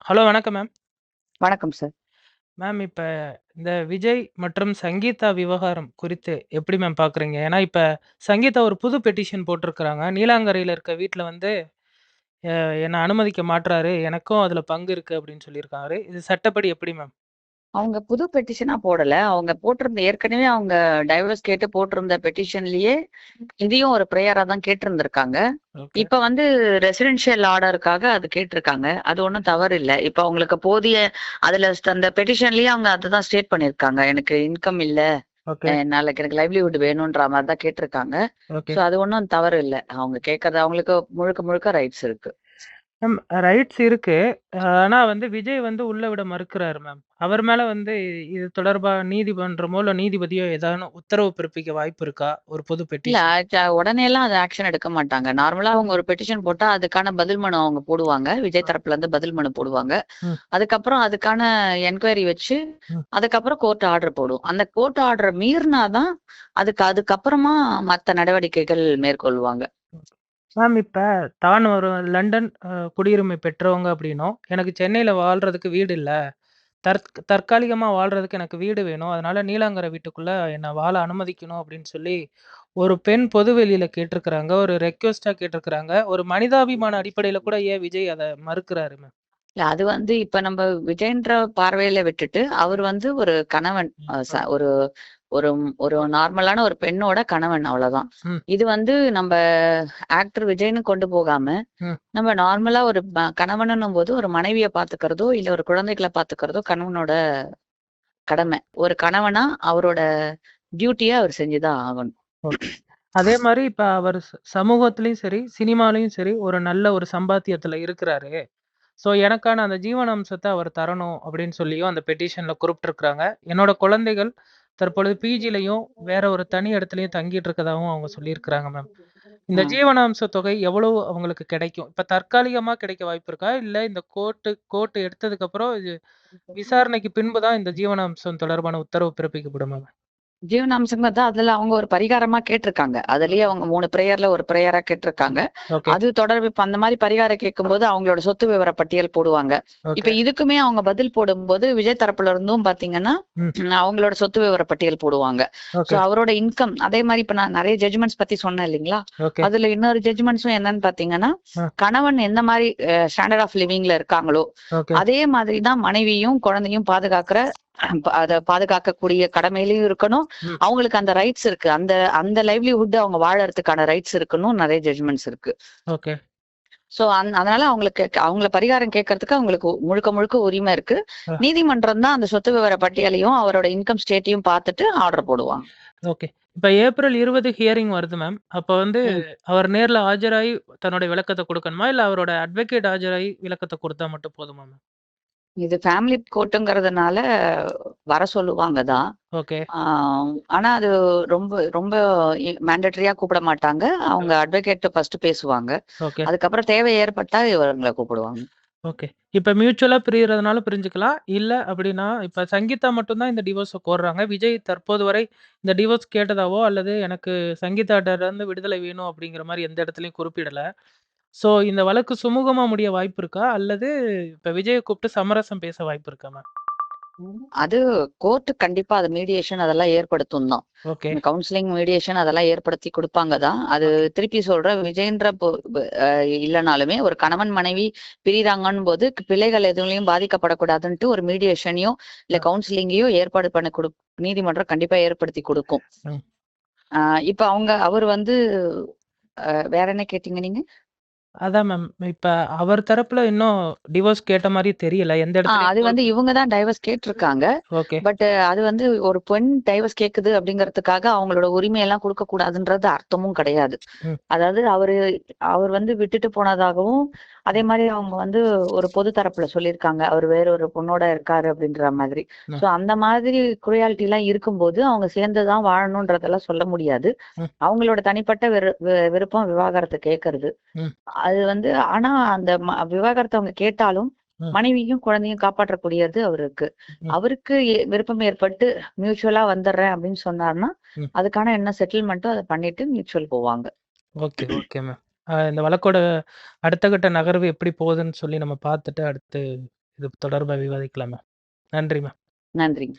Hello வணக்கம் ma'am. வணக்கம் sir. Ma'am இப்ப இந்த விஜய் மற்றும் சங்கீதா விவகாரம் குறித்து எப்படி மேம் பார்க்குறீங்க? ஏன்னா இப்ப சங்கீதா ஒரு புது பெட்டிஷன் போட்டிருக்கிறாங்க. நீலாங்கரையில இருக்க வீட்ல வந்து அ என்ன அனுமதிக்க மாட்றாரு. எனக்கும் அதுல பங்கு இருக்கு அப்படின்னு சொல்லியிருக்காரு. இது சட்டப்படி எப்படி மேம்? அவங்க புது பெட்டிஷனா போடல. அவங்க போட்டிருந்த ஏற்கனவே அவங்க டைவர்ஸ் கேட்டு போட்டிருந்த பெட்டிஷன்லயே இதையும் ஒரு பிரேயரா தான் கேட்டிருந்திருக்காங்க. ஓகே. இப்ப வந்து ரெசிடென்ஷியல் ஆர்டருக்காக அது கேட்டிருக்காங்க. அது ஒண்ணும் தவறு இல்ல. இப்ப அவங்களுக்கு போதிய அந்த பெட்டிஷன்லயே அவங்க அததான் ஸ்டேட் பண்ணியிருக்காங்க. எனக்கு இன்கம் இல்ல. ஓகே. நாளைக்கு எனக்கு லைவ்லிஹுட் வேணுன்ற மாரி தான் கேட்டிருக்காங்க. ஓகே. சோ அது ஒண்ணும் தவறு இல்ல. அவங்க கேட்கறது அவங்களுக்கு முழுக்க முழுக்க ரைட்ஸ் இருக்கு. மேம் ரைட்ஸ் இருக்கு. ஆனா வந்து விஜய் வந்து உள்ள விட மறுக்கிறாரு மேம். அவர் மேல வந்து இது தொடர்பா நீதிமன்றமோ, இல்ல நீதிபதியோ ஏதானும் உத்தரவு பிறப்பிக்க வாய்ப்பு இருக்கா? ஒரு பொது இல்ல பெட்டிஷன். உடனேலாம் அது ஆக்ஷன் எடுக்க மாட்டாங்க. நார்மலா அவங்க ஒரு பெட்டிஷன் போட்டா, அதுக்கான பதில் மனு அவங்க போடுவாங்க. விஜய் ம். தரப்புல இருந்து பதில் மனு போடுவாங்க. ம். அதுக்கப்புறம் அதுக்கான என்கொயரி வச்சு, ம். அதுக்கப்புறம் கோர்ட் ஆர்டர் போடும். அந்த கோர்ட் ஆர்டர மீறினா தான், அதுக்கப்புறமா மத்த நடவடிக்கைகள் மேற்கொள்வாங்க. மேம் இப்ப தான் ஒரு லண்டன் குடியுரிமை பெற்றவங்க அப்படின்னும், எனக்கு சென்னையில வாழ்றதுக்கு வீடு இல்ல. தற்காலிகமா வாழ்றதுக்கு எனக்கு வீடு வேணும். அதனால நீலாங்கரை வீட்டுக்குள்ள என்ன வாழ அனுமதிக்கணும் அப்படின்னு சொல்லி, ஒரு பெண் பொதுவெளியில கேட்டிருக்கிறாங்க. ஒரு ரெக்வெஸ்ட்டா கேட்டிருக்கிறாங்க. ஒரு மனிதாபிமான அடிப்படையில கூட ஏன் விஜய் அத மறுக்கிறாரு மேம்? இல்ல அது வந்து இப்ப நம்ம விஜய்ன்ற பார்வையில விட்டுட்டு, அவர் வந்து ஒரு கணவன். ம். அ ச ஓகே. ஒரு ஒரு ஒரு நார்மலான ஒரு பெண்ணோட கணவன் அவ்வளவுதான். ம். இது வந்து நம்ப ஆக்டர் விஜய்ன்னு கொண்டு போகாம, ம். நம்ம நார்மலா ஒரு கணவனுன்னும் போது ஒரு மனைவிய பாத்துக்கிறதோ, இல்ல ஒரு குழந்தைகள பாத்துக்கிறதோ கணவனோட கடமை. ஒரு கணவனா அவரோட டியூட்டிய அவர் செஞ்சுதான் ஆகணும். ஓகே. அதே மாரி இப்ப அவர் சமூகத்திலயும் சரி, சினிமாலயும் சரி ஒரு நல்ல ஒரு சம்பாத்தியத்துல இருக்கிறாரு. ஸோ, எனக்கான அந்த ஜீவன அம்சத்த அவர் தரணும் அப்படின்னு சொல்லியும் அந்த பெட்டிஷன்ல குறிப்பிட்டிருக்கிறாங்க. என்னோட குழந்தைகள் தற்பொழுது பிஜிலயும், வேற ஒரு தனி இடத்துலயும் தங்கிட்டு இருக்கதாவும் அவங்க சொல்லியிருக்கிறாங்க மேம். இந்த ம். ஜீவனாம்ச தொகை எவ்வளவு அவங்களுக்கு கிடைக்கும்? இப்ப தற்காலிகமா கிடைக்க வாய்ப்பு இருக்கா? இல்ல இந்த கோர்ட் எடுத்ததுக்கப்புறம் இது விசாரணைக்கு பின்பு தான் இந்த ஜீவனாம்சம் தொடர்பான உத்தரவு பிறப்பிக்கப்படுமா மேம்? ஜீவனாம்சம் தான் அதுல அவங்க ஒரு பரிகாரமா கேட்டிருக்காங்க. அதுலயே அவங்க 3 பிரேயர்ல ஒரு பிரேயரா கேட்டிருக்காங்க. ஓகே. அது தொடர்பு இப்ப அந்த மாரி பரிகாரம் கேட்கும்போது அவங்களோட சொத்து விவர பட்டியல் போடுவாங்க. இப்ப ஓகே. இதுக்குமே அவங்க பதில் போடும்போது விஜய் தரப்புல இருந்தும் பாத்தீங்கன்னா, ம். அவங்களோட சொத்து விவர பட்டியல் போடுவாங்க. So okay. அவரோட இன்கம் அதே மாரி இப்ப நான் நெறைய ஜட்ஜ்மெண்ட்ஸ் பத்தி சொன்னேன் இல்லீங்களா? ஓகே. அதுல இன்னொரு ஜட்ஜ்மெண்ட்ஸும் என்னன்னு பாத்தீங்கன்னா, அ. கணவன் எந்த மாரி ஸ்டாண்டர்ட் ஆஃப் லிவிங்ல இருக்காங்களோ, ஓகே. அதே மாதிரி தான் மனைவியும், குழந்தையும் அத பாதுகாக்கக்கூடிய கடமையிலயும் இருக்கணும். ம். அவங்களுக்கு அந்த ரைட்ஸ் இருக்கு. அந்த அந்த லைவ்லிஹுட் அவங்க வாழறதுக்கான ரைட்ஸ் இருக்குன்னும் நெறைய ஜட்ஜ்மெண்ட்ஸ் இருக்கு. ஓகே. சோ அதனால அவங்கள பரிகாரம் கேட்கறதுக்கு அவங்களுக்கு முழுக்க முழுக்க உரிமை இருக்கு. அ. நீதிமன்றம் தான் அந்த சொத்து விவர பட்டியலையும், அவரோட இன்கம் ஸ்டேட்டையும் பார்த்துட்டு ஆர்டர் போடுவாங்க. ஓகே. இப்ப ஏப்ரல் 20 ஹியரிங் வருது மேம். அப்ப வந்து ம். அவர் நேர்ல ஆஜராகி தன்னுடைய விளக்கத்த குடுக்கணுமா? இல்ல அவரோட அட்வொகேட் ஆஜராகி விளக்கத்த குடுத்தா மட்டும் போதுமா மேம்? இது ஃபேமிலி கோர்ட்டுங்கிறதுனால வர சொல்லுவாங்க தான். ஓகே. ஆ ஆனா அது ரொம்ப ரொம்ப மேண்டட்டரியா கூப்பிட மாட்டாங்க. அவங்க அட்வொகேட்ட ஃபர்ஸ்ட் பேசுவாங்க. ஓகே. அதுக்கப்புறம் தேவை ஏற்பட்டா இவங்கள கூப்பிடுவாங்க. ஓகே. இப்ப மியூச்சுவலா பிரியறதுனால பிரிஞ்சுக்கலாம். இல்ல அப்டின்னா, இப்ப சங்கீதா மட்டும் தான் இந்த டிவோர்ஸ கோர்றாங்க. விஜய் தற்போது வரை இந்த டிவோர்ஸ் கேட்டதாவோ, அல்லது எனக்கு சங்கீதாட்டருந்து விடுதலை வேணும் அப்டிங்கிற மாரி எந்த இடத்துலயும் குறிப்பிடல. ஸோ இந்த வழக்கு சுமூகமா முடிய வாய்ப்பு இருக்கா? அல்லது இப்ப விஜய கூப்ட்டு சமரசம் பேச வாய்ப்பு இருக்கா மேம்? அது கோர்ட் கண்டிப்பா அது மீடியேஷன் அதெல்லாம் ஏற்படுத்தும் தான். ஓகே. கவுன்சிலிங், மீடியேஷன் அதெல்லாம் ஏற்படுத்தி குடுப்பாங்க தான். அது ஓகே. திருப்பி சொல்றேன் விஜய்ன்ற இல்லனாலுமே ஒரு கணவன், மனைவி பிரியிறாங்கன்னும்போது பிள்ளைகள் எதுலயும் பாதிக்கப்படக்கூடாதுன்ட்டு ஒரு மீடியேஷனையோ, இல்ல அ. கவுன்சிலிங்கையோ ஏற்பாடு பண்ணி நீதிமன்றம் கண்டிப்பா ஏற்படுத்தி குடுக்கும். ம். ஆ இப்ப அவர் வந்து வேற என்ன கேட்டீங்க நீங்க? அதான் மேம். இப்ப அவர் தரப்புல இன்னும் டிவோர்ஸ் கேட்ட மாரி தெரியல. எந்த இடத்துலயும் அது வந்து கோர்ட். இவங்க தான் டைவர்ஸ் கேட்டிருக்காங்க. ஓகே. அது வந்து ஒரு பெண் டைவர்ஸ் கேக்குது அப்படிங்கிறதுக்காக அவங்களோட உரிமையெல்லாம் குடுக்கக் கூடாதுன்றது அர்த்தமும் கிடையாது. ம். அதாவது அவர் வந்து விட்டுட்டு போனதாகவும், அதே ம். மாரி அவங்க வந்து ஒரு பொது தரப்புல சொல்லியிருக்காங்க. அவர் வேற ஒரு பொண்ணோட இருக்காரு அப்படின்ற மாதிரி. ம். சோ அந்த மாதிரி குரியாலிட்டிலாம் இருக்கும்போது, அவங்க சேர்ந்து தான் வாழணுன்றதெல்லாம் சொல்ல முடியாது. ம். அவங்களோட தனிப்பட்ட விருப்பம் விவாகரத்து கேட்கறது. ம். அது வந்து ஆனா அந்த விவாகரத்து அவங்க கேட்டாலும், ம். மனைவியும், குழந்தையும் காப்பாற்றக்கூடியது அவருக்கு. ம். அவருக்கு விருப்பம் ஏற்பட்டு மியூச்சுவலா வந்துர்றேன் அப்படின்னு சொன்னார்னா, ம். அதுக்கான என்ன செட்டில்மெண்ட்டோ அத பண்ணிட்டு மியூச்சுவல் போவாங்க. Okay, okay ma'am. இந்த வழக்கோட அடுத்த கட்ட நகர்வு எப்படி போகுதுன்னு சொல்லி நம்ம பார்த்துட்டு அடுத்து இது தொடர்பா விவாதிக்கலாம் மேம். நன்றி மேம். நன்றிங்க.